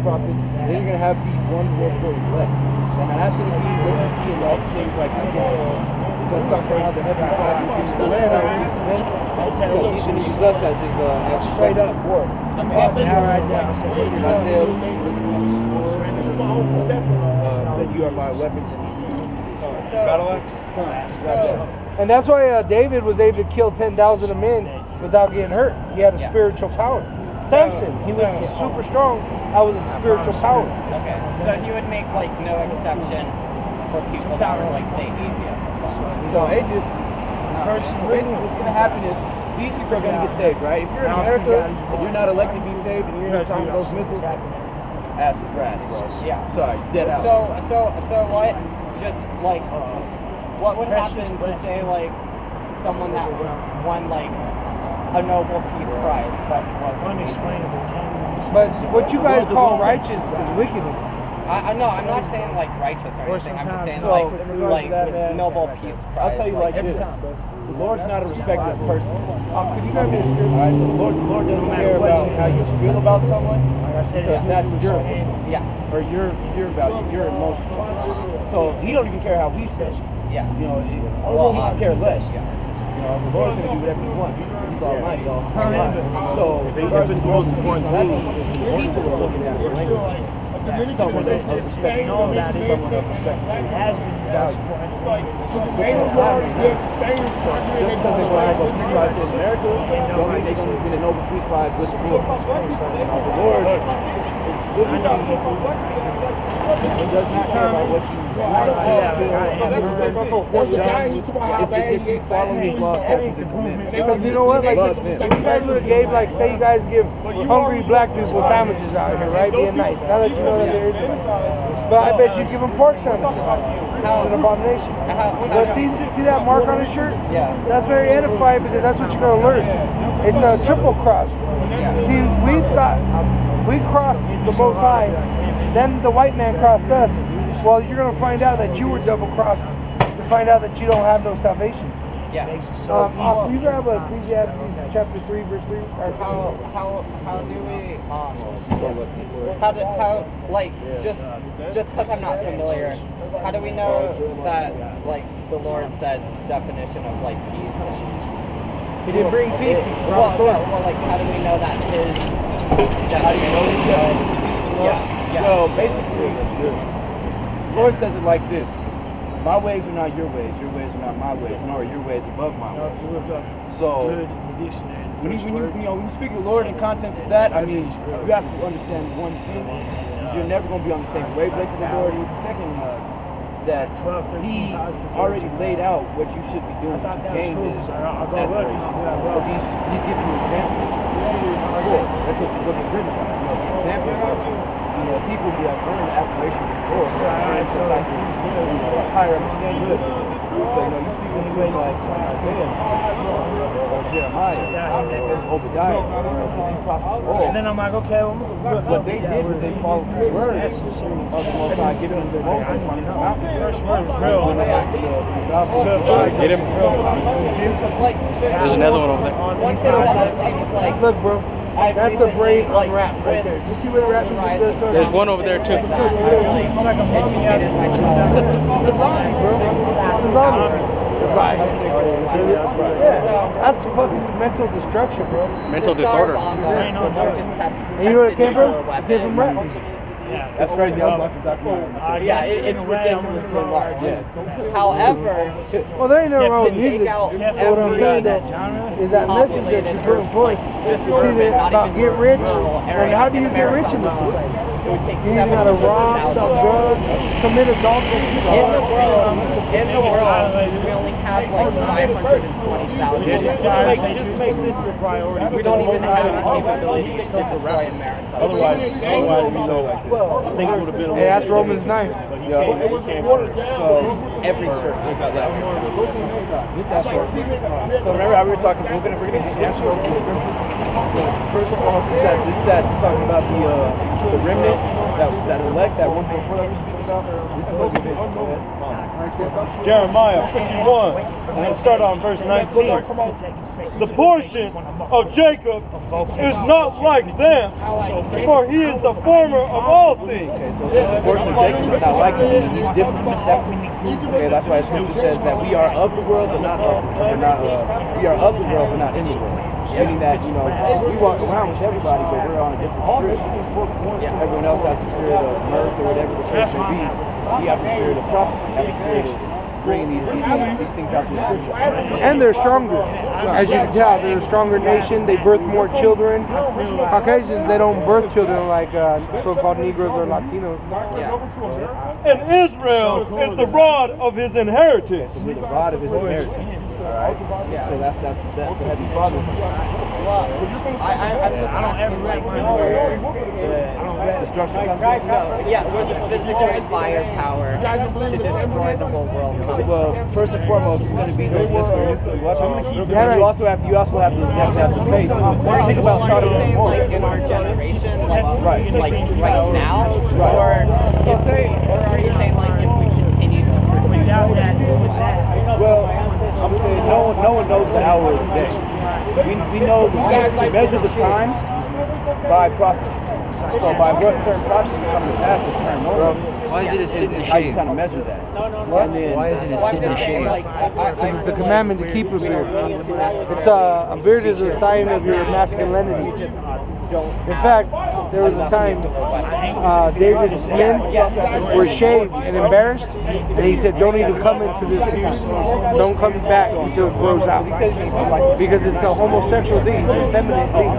prophets. Then you're going to have the 144 elect. And that's going to be what you see in all things like Super Bowl. Because it talks about how the Heavenly Father will give spiritual power to his men. Because he's going to use us as his weapons of war. Isaiah, that you are my weapons. And that's why David was able to kill 10,000 men without getting hurt. He had a spiritual power. Samson, he was super strong. That was a spiritual power. Okay, so he would make like no exception for people that were like say atheists. So atheists, basically what's going to happen is these people are going to get saved, right? If you're in America and you're not elected to be saved and you're in time with those missiles, ass is grass, bro. Yeah. Sorry, dead ass. So what? Just like what would happen to say like someone that won like a Nobel Peace Prize, but unexplainable. But what you guys call righteous is wickedness. No, I'm not saying like righteous or anything. I'm just saying like Nobel Peace Prize. I'll tell you like this: the Lord's not a respecter of persons. Could you grab me a scripture? All right, so the Lord doesn't care about how you feel about someone, because that's your emotion, or your value, your emotion. So He don't even care how we feel. Yeah. You know, He don't care less. You know, the Lord's gonna do whatever He wants. He's almighty, all high. So regardless of the most important thing, people are looking at it. Someone of respect, someone of respect. It has been valued. Just because they want a Nobel Peace Prize in America, don't mean they're going to win a Nobel Peace Prize with the book. The Lord is literally, He does not care about what you if you follow His laws, statutes, and commandments. Because you know what, like if you guys would have gave, like, say you guys give hungry black people sandwiches out here, right, being nice. Now that you know that there is a but I bet you give them pork sandwiches. It's an abomination. But see that mark on his shirt? Yeah. That's very edifying because that's what you're going to learn. It's a triple cross. See, we crossed the Most High, then the white man crossed us. Well, you're going to find out that you were double crossed to find out that you don't have no salvation. Yeah. Can you grab Ecclesiastes chapter 3, verse 3? How do we just because I'm not familiar, how do we know that like the Lord said definition of like peace? He didn't bring peace. Well, like how do we know that his definition? So basically, the Lord says it like this: my ways are not your ways are not my ways, nor are your ways above my ways. So when you speak of the Lord in context of that, I mean, you have to understand one thing: is you're never going to be on the same wavelength with the Lord. And secondly, that He already laid out what you should be doing to gain this admiration, because He's giving you examples. That's what the book is written about. You know, the examples of people who have earned admiration with the Lord, earned some type of higher understanding of the Lord. So you speak of things like Isaiah or Jeremiah or Obadiah, the prophets of old. And then I'm like, okay, well, what they did was they followed the words of the Most High given unto Moses on the mountain. First word was real. Get him. There's another one over there. One thing that I've seen is like, look, bro. That's a brave unwrap right there. You see what the rap music does to it? There's one over there too. It's like a monkey. It's a zombie, bro. It's a zombie. Yeah, that's fucking mental destruction, bro. Mental disorders. And you know where it came from? It came from rap music. That's crazy. I was watching documentary. Yeah, it's ridiculously large. However, well, there ain't no wrong with music. What I'm saying is that message that you're putting forth. It's either about get rich, and how do you get rich in this society? You either gotta rob, sell drugs, commit adultery. In the world, we only have like 520,000. Just make this your priority. We don't even have the capability to destroy America. Otherwise, things would have been. Hey, that's Romans 9. So every church says that. So remember how we were talking? We're gonna bring in the actual scriptures. First of all, this is that talking about the remnant. that elect, that 144 that we're speaking about, this is what we did. Go ahead. Jeremiah 51. I'm going to start on verse 19. The portion of Jacob is not like them, for he is the former of all things. Okay, so it says the portion of Jacob is not like him, meaning he's different, he's separate. Okay, that's why the scripture says that we are of the world, but not of the world. We are of the world, but not in the world. Meaning that, you know, we walk around with everybody, but we're on a different spirit. Everyone else has the spirit of mirth or whatever the case may be. We have the spirit of prophecy, have the spirit of bringing these things out from the scripture. And they're stronger. As you can tell, they're a stronger nation. They birth more children. Caucasians, they don't birth children like so-called Negroes or Latinos. And Israel is the rod of his inheritance. So we're the rod of his inheritance. All right? So that's the heavy father. Well, I don't ever like where destruction comes in. No, yeah, where the physical firepower to destroy the whole world. Well, first and foremost, it's going to be those missile nuclear weapons. And you also have the faith. Think about Sodom and Gomorrah. Like in our generation, Right. like right now, Right. or are you saying like if we continue to produce that? Well, I'm saying no one knows the hour of the day. We know we measure the times by prophecy. So by what certain prophecies come to pass, the term knows. Why is it a sin to how you shave? kind of measure that. And then, Why is it a sin to shave? Because it's a commandment to keep a beard. It's a beard is a sign of your masculinity. In fact, there was a time David's men were shaved and embarrassed, and he said, "Don't even come into this beard. Don't come back until it grows out," because it's a homosexual thing, it's a feminine thing.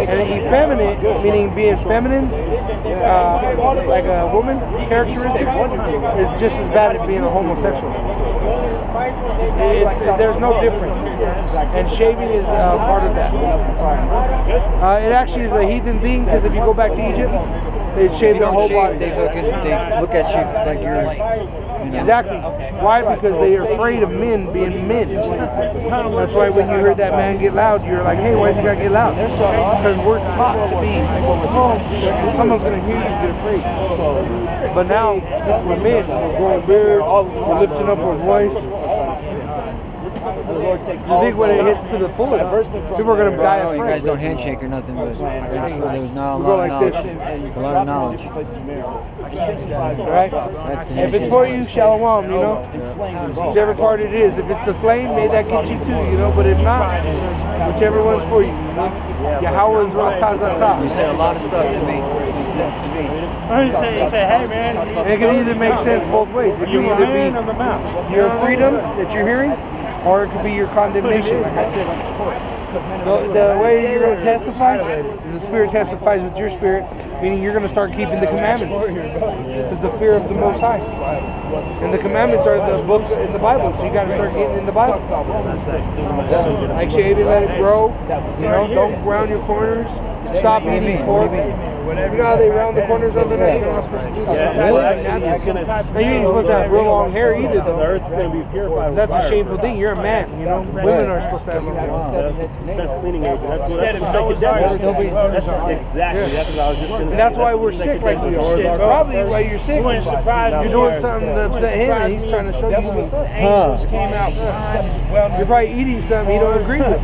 And effeminate, meaning being feminine, like a woman characteristics, is just as bad as being a homosexual. There's no difference, and shaving is part of that. It actually is a heathen thing, because if you go back to Egypt, they'd shave their whole body. They look at you like you're. Exactly. Why? Because they are afraid of men being men. That's why when you heard that man get loud, you're like, hey, why'd you gotta get loud? Because we're taught to be, oh, someone's gonna hear you get afraid. But now, we're men, we're growing beard, we're lifting up our voice. the Lord takes You think when it hits to the fullest, people are going to die of You guys fright. don't handshake or nothing, but there was not a We go lot of like knowledge. this. A lot of knowledge. Right? That's the If it's for you, shalom, you know? Whichever part it is. If it's the flame, may that get you too, you know? But if not, whichever one's for you, you know? Yahweh's You Ratazakah. said a lot of stuff that made sense to me. He say, hey man, And it can either make sense both ways. It you can my either man or be the mouse? your freedom that you're hearing, or it could be your condemnation, like I said. The way you're going to testify is the Spirit testifies with your spirit, meaning you're going to start keeping the commandments. It's the fear of the Most High. And the commandments are the book in the Bible, so you got to start getting in the Bible. Like shaving, let it grow. You know, don't round your corners. Stop eating pork. You know how they round the corners of the neck? You're not supposed to do that. Now, you ain't supposed to have real long hair either, though. The earth's going to be purified. That's a shameful thing. You're a man, you know. Women are supposed to have long hair. That's cleaning agent. That's exactly. That's what I was just going to And say. that's why we're sick like we are. Probably why you're sick. You're doing something to upset him, and he's trying to show you what's up. You're probably eating something he don't agree with.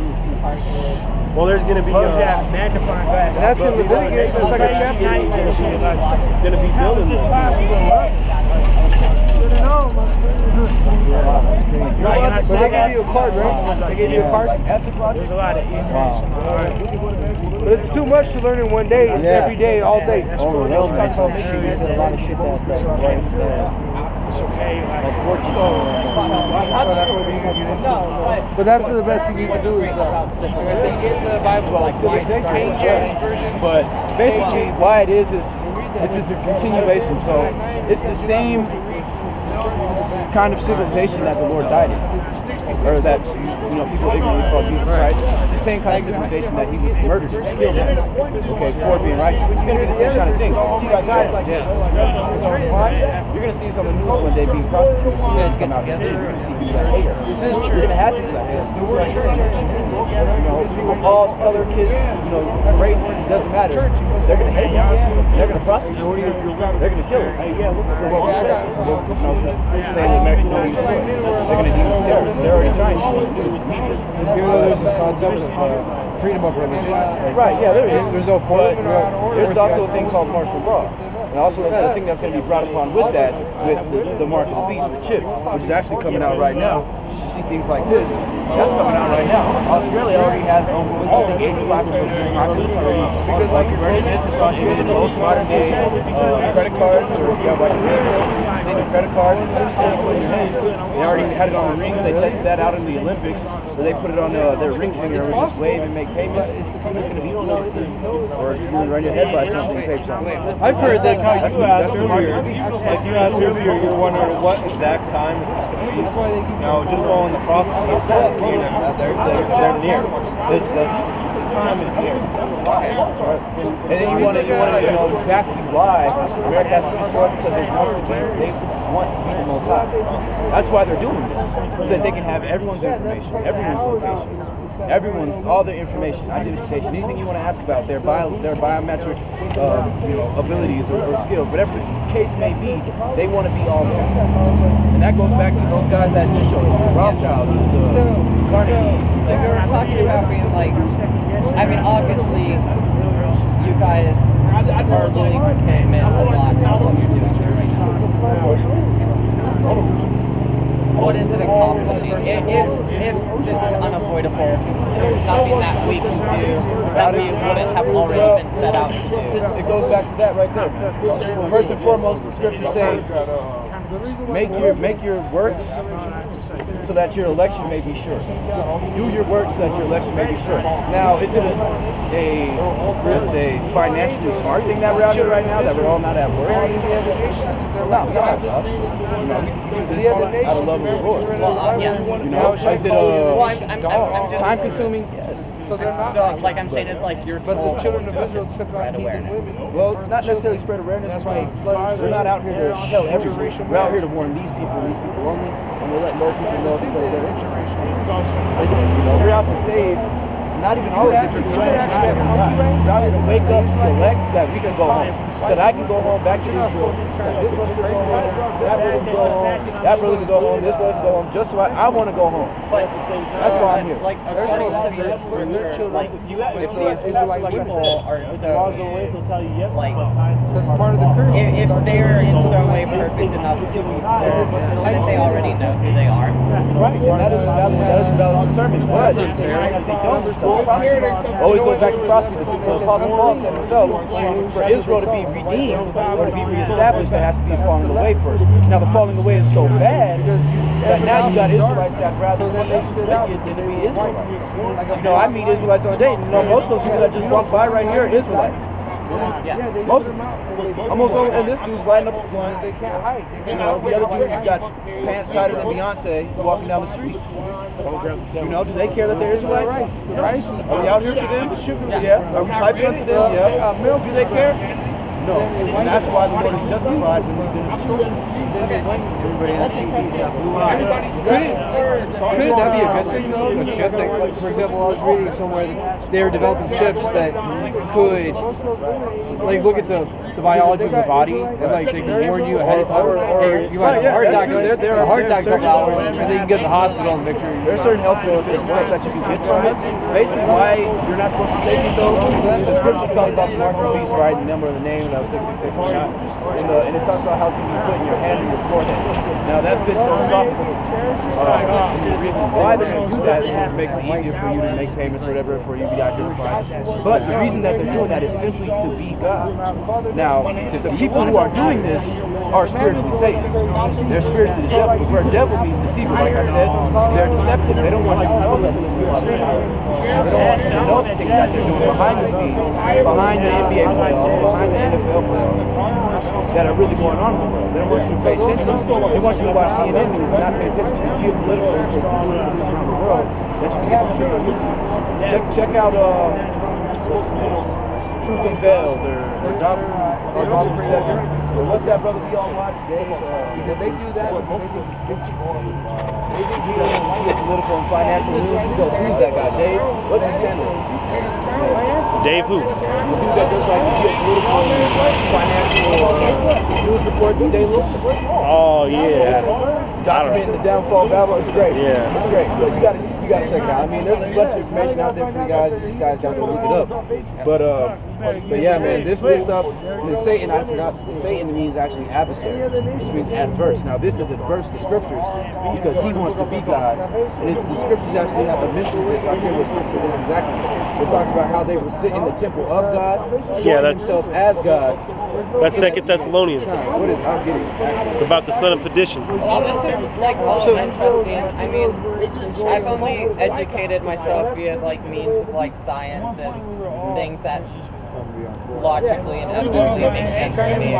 Well, there's going to be And that's in Leviticus. That's like a chapter. going to be building this. Should have known. But they gave you a card, right? They gave you a card? There's a lot of ignorance. But it's too much to learn in one day. It's every day, all day. Overwhelming. You said a lot of shit that's like It's okay. But that's the best thing you can do is, like I said, get in the Bible, like King James version. But basically, why it is it's just a continuation. So it's the same kind of civilization that the Lord died in, or that people ignorantly call Jesus Christ. It's the same kind of civilization that He was murdered, killed in. Okay, for being righteous. It's gonna be the same kind of thing. See, like guys like you're gonna see this on the news one day being prosecuted. You guys come out here. You're gonna see people like, hey, this is true. You're gonna have to be like, hey, you know, all color, kids, you know, race, it doesn't matter. They're going to hate us. They're going to prosecute us. They're going to kill us for what we say. You know, for saying Americans don't use force. They're going to deem us terrorists. They're already trying to. There's this concept of freedom of religion. Right, yeah, there is. There's no point. There's also a thing called martial law. And also the thing that's going to be brought upon with that, with the mark of the beast, the chip, which is actually coming out right now. You see things like this, that's coming out right now. Australia already has almost, I think, 85% of its populace already. Like converting this, it's in most modern day credit cards, or if you have like a Visa, it's in your credit card. As soon as you put it in your hand, they already had it on the rings. They tested that out in the Olympics, so they put it on their ring finger and just wave and make payments. It's going to be or you can run your head by something and pay something. I've heard that That's the mark of the beast. Like you asked earlier, you're wondering what exact time it's going to be. No, just following the prophecy of that, seeing them that they're near. The time is near. And then you want to know exactly why America has to be smart, because they want to be the most high. That's why they're doing this, so that they can have everyone's information, everyone's locations, all their information, identification, anything you want to ask about their biometric, abilities or skills, whatever the case may be. They want to be all there, and that goes back to those guys that just showed you, Rothschilds, the Carnegies. So we were talking about being like, I mean, obviously, you guys are willing to commit a lot to what you're doing here right now. What is it accomplishing? If this is unavoidable, there's nothing that we can do that we wouldn't have already been set out to do. It goes back to that right there, man. First and foremost, the scripture says, make your works so that your election may be sure. Do your work so that your election may be sure. Now, is it let's say, financially smart thing that we're out here right now, that we're all not at work? No, we don't have jobs. You know, we do this out of love of the Lord. You know, is it time consuming? Yes. So they're not. So, like I'm saying, it's like your but the children of Israel took on awareness. Well, not necessarily spread awareness. That's why we're not out here to tell everyone. We're out here to warn these people and these people only, and we're letting those people know because they're interracial. You know, we're out to save. Not even all of different people. We're out here to wake up the elect so that we can go home. So that I can go home back to Israel. This brother can go home. That brother can go home. That brother can go home. This brother can go home. Just so I want to go home. That's why I'm here. Like, they're supposed to be for their children. Like, if these Israelite people are so, like, that's part of the curse. If they're in some way perfect enough to be spared, then they already know who they are. Right, and that is a valid discernment. But always goes back to prosperity. The Apostle Paul said himself, for Israel to be redeemed or to be reestablished, there has to be a falling away first. Now the falling away is so bad that now you got Israelites that rather than they stood out than to be Israelites. You know, I meet Israelites on a day. You know, most of those people that just walk by right here are Israelites. Yeah. Most of them. Almost all, and this dude's lighting up a blunt. They can't hide. You know, the other dude got pants tighter than Beyonce walking down the street. You know, do they care that they're Israelites? Right? Are we out here for them? Yeah. Are we piping unto them? Yeah. Do they care? No. And that's why the Lord is justified when he's going to destroy them. Everybody on TV. Couldn't that be a good thing though? A chip that, like, for example, I was reading somewhere that they were developing chips that could, like, look at the biology of the body and, like, they can warn you ahead of time. Hey, you might have a heart attack. A heart attack in a couple hours, and then you can get to the hospital and make sure you. There's certain health benefits and stuff that you can get from it. Basically, why you're not supposed to take it though, the scriptures talk about the mark of the beast, right? The number of the name of 666 was shot. And it talks about how it's going to be put in your hand and your forehead. Now that fits those prophecies. The reason why they're going to do that is because it makes it easier for you to make payments or whatever, for you to be identified. But the reason that they're doing that is simply to be God. Now, the people who are doing this are spiritually Satan. They're spiritually the devil. Where devil means deceiver, like I said, they're deceptive. They don't want you to know that these people are doing. They don't want you to know the things that they're doing behind the scenes, behind the NBA playoffs, behind the NFL playoffs, that are really going on in the world. They don't want you to pay attention. They want you to watch CNN news and not pay attention to the geopolitical and political news around the world that you can get for free on YouTube. Check out what's his name? Truth Unveiled or Dr. 7. Well, what's that brother we all watch, Dave? Did they do that? They think he does political and financial news. We go, who's that guy? Dave? What's his channel? Dave who? The dude that does like geopolitical and financial news reports daily. Oh yeah. Documenting the downfall of Babylon. It's great. Yeah. It's great. But you gotta check it out. I mean, there's a bunch of information out there for you guys. These guys gotta go look it up. But yeah, man, this stuff. Satan, I forgot. Satan means actually adversary, which means adverse. Now this is adverse to scriptures because he wants to be God, and the scriptures actually mentions this. I forget what scripture it is exactly. It talks about how they will sit in the temple of God, showing himself as God. That's 2 Thessalonians. What is? I'm getting About the son of perdition. Well, this is like all interesting. I mean, I've only educated myself via like means of like science and things that logically and ethically make sense to me.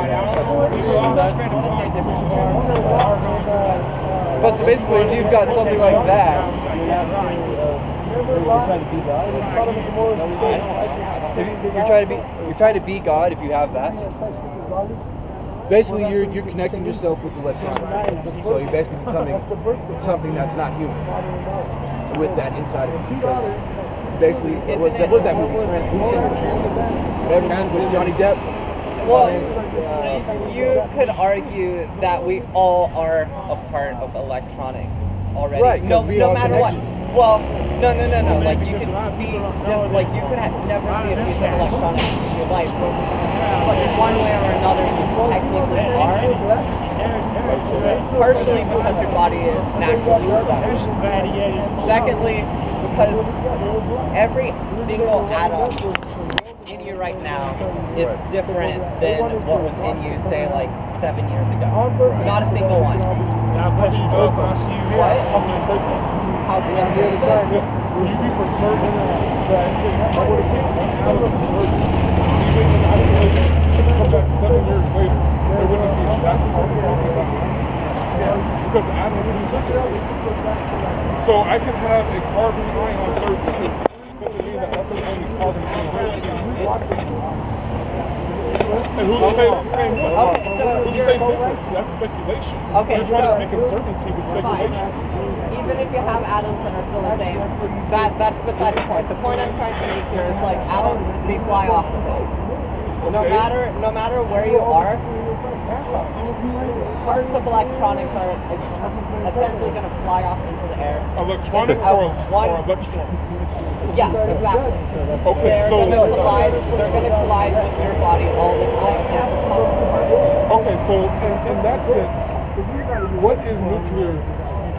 But so basically, if you've got something like that, you're trying to be God. If you have that, basically you're connecting yourself with electricity. So you're basically becoming something that's not human with that inside of you. Because basically, what's that movie? Translucent or Translucent? Whatever, with Johnny Depp. Well, you could argue that we all are a part of electronic already. Right, no matter what. connection. Well, no. Like you could be just like you could never see a piece of electronics in your life, but in one way or another, you technically are. Partially because your body is naturally conductive. Secondly, because every single atom in you right now is different than what was in you, say, like 7 years ago. Not a single one. What? How do you do that? Would you be for certain that I would have taken out of the surgery, even in isolation, come back 7 years later, there wouldn't be exactly because atoms do that. So I can have a carbon ion 13. Doesn't mean that that's the only carbon ion 13. And who's to say it's the same way? Who's to say it's different? So that's speculation. Okay, You're trying to make uncertainty with speculation. Even if you have atoms that are still the same, that's beside the point. The point I'm trying to make here is like atoms, they fly off the things. No matter where you are, parts of electronics are essentially going to fly off into the air. Electronics or electrons? Yeah, exactly. Okay, they're going to collide with your body all the time. Okay, so in that sense, what is nuclear?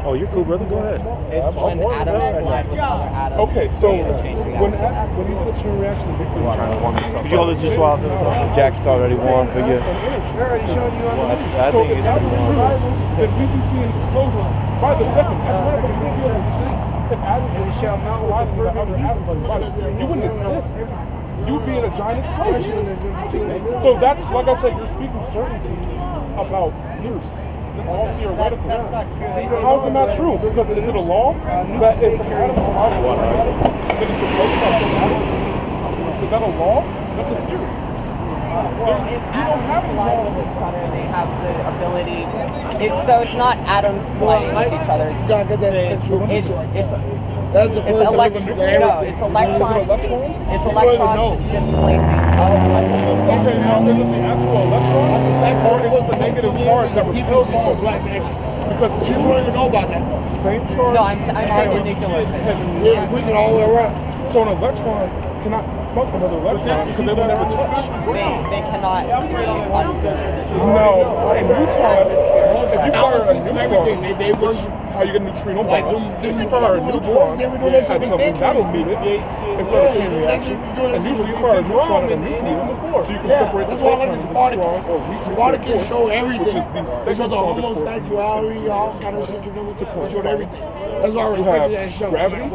Oh, you're cool, brother. Go ahead. It's when atoms collide with other atoms. Okay, so when you do a chain reaction, basically Could you hold this just while the jacket's already warm for you? I think it's true that we can see an explosion by the second. As a matter of fact, we'll be able to see if atoms would collide with other atoms. You wouldn't exist. You would be in a giant explosion. So that's, like I said, you're speaking certainty about years. That's all theoretical. That's not true. How is it not true? Because is it a law that if an atom collides with another atom, then it's replaced by some atom? Is that a law? That's a theory. Well, if atoms collide with each other, they have the ability. So it's not atoms colliding with each other. It's electrons. It's electrons displacing. Okay, now is it the actual electron, or is it the negative charge that repels each other? Because You don't even know about that. same charge. No, I'm saying the nuclear fission. Yeah, we can all the way around. So an electron cannot bump another electron because they will never touch. They cannot be under. No, a neutron. If you fire a neutron, They work. how you get a neutrino Like bomb? them If you fire a neutron they were doing that at something, that'll meet it and start a chain reaction. And usually you fire a neutron at a nucleus so you can separate the that's why I like photons this into article. strong or weak The nuclear article show force, everything. which is the They show second the strongest force. homosexuality, all kind of shit. It showed everything. That's why I You respect that show. have gravity,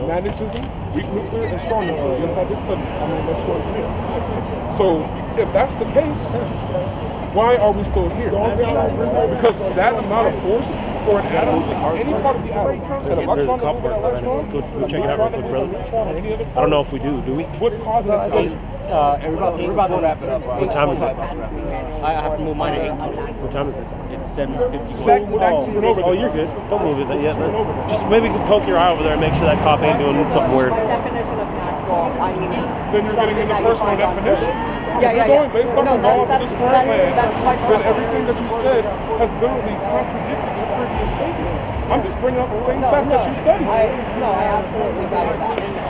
magnetism, weak nuclear, and strong nuclear. Yes, I did study this. I'm an electrical engineer. So if that's the case, why are we still here? Because that amount of force for an atom, any part of the atom, There's a couple of planets. Go check it out real quick, brother. I don't know if we do we? Would cause an explosion. We're about to wrap it up. What time is it? I have to move mine at 8. What time is it? It's 7:50. Back to Oh, you're good. Don't move it yet. Then. Just maybe poke your eye over there and make sure that cop ain't doing something weird. Definition of natural, I mean, Then you're getting into personal definition. Yeah, If you're going based on the laws of this current land, that's my then everything that you said has literally contradicted your previous statement. I'm just bringing up the same facts that you studied. I absolutely got that.